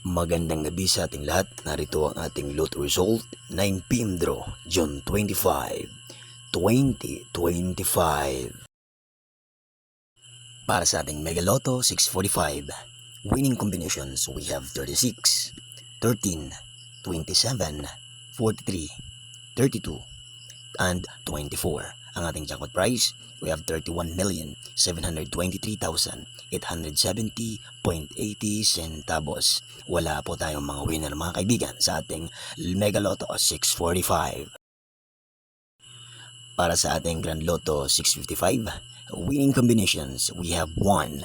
Magandang gabi sa ating lahat. Narito ang ating lotto result. 9 PM draw, June 25, 2025. Para sa ating Mega Lotto 645, winning combinations we have 36, 13, 27, 43, 32, and 24. Ang ating jackpot prize, we have 31,723,870.80 centavos. Wala po tayong mga winner mga kaibigan sa ating Mega Lotto 645. Para sa ating Grand Lotto 655, winning combinations we have 1,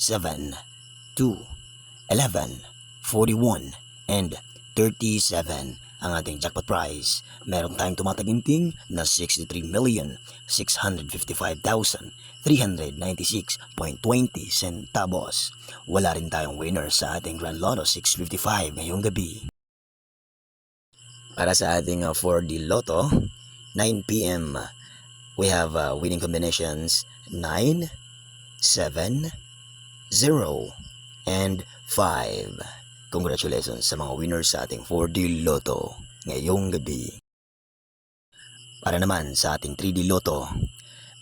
7, 2, 11, 41, and 37. Ang ating jackpot prize, meron tayong tumataginting na 63,655,396.20 centavos. Wala rin tayong winner sa ating Grand Lotto 655 ngayong gabi. Para sa ating 4D Lotto, 9 PM, we have winning combinations 9, 7, 0, and 5. Congratulations sa mga winners sa ating 4D Lotto ngayong gabi. Para naman sa ating 3D Lotto,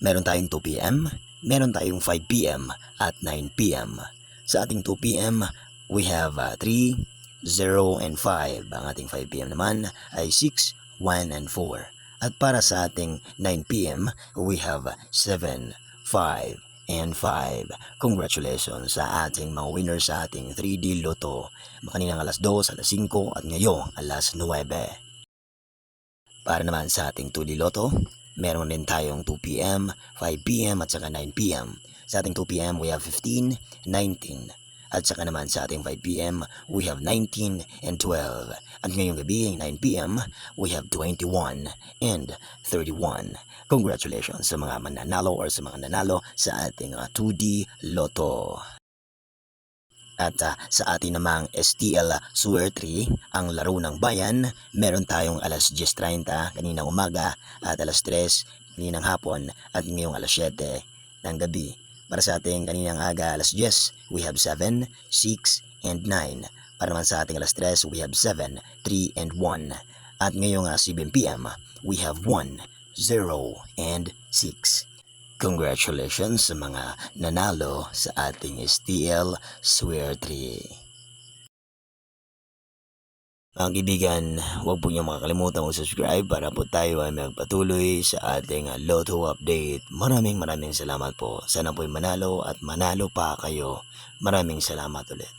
meron tayong 2 PM, meron tayong 5 PM at 9 PM. Sa ating 2 PM, we have 3, 0, and 5. Ang ating 5 PM naman ay 6, 1, and 4. At para sa ating 9 PM, we have 7, 5, and 5. Congratulations sa ating mga winners sa ating 3D Lotto. Kaninang alas 2, alas 5 at ngayong alas 9. Para naman sa ating 2D Lotto, meron din tayong 2 PM, 5 PM at saka 9 PM. Sa ating 2 PM, we have 15, 19. At saka naman sa ating 5 PM, we have 19 and 12. At ngayong gabi, 9 PM, we have 21 and 31. Congratulations sa mga mananalo or sa mga nanalo sa ating 2D Lotto. At sa ating namang STL Swear 3, ang laro ng bayan, meron tayong alas 10:30 kaninang umaga at alas 3 kaninang hapon at ngayong alas 7 ng gabi. Para sa ating kaninang aga alas 10, we have 7, 6, and 9. Para naman sa ating alas 3, we have 7, 3, and 1. At ngayong 7 PM, we have 1, 0, and 6. Congratulations sa mga nanalo sa ating STL Swear 3. Mga kaibigan, huwag po niyong makakalimutan mag-subscribe para po tayo ay magpatuloy sa ating Lotto update. Maraming salamat po. Sana po'y manalo at manalo pa kayo. Maraming salamat ulit.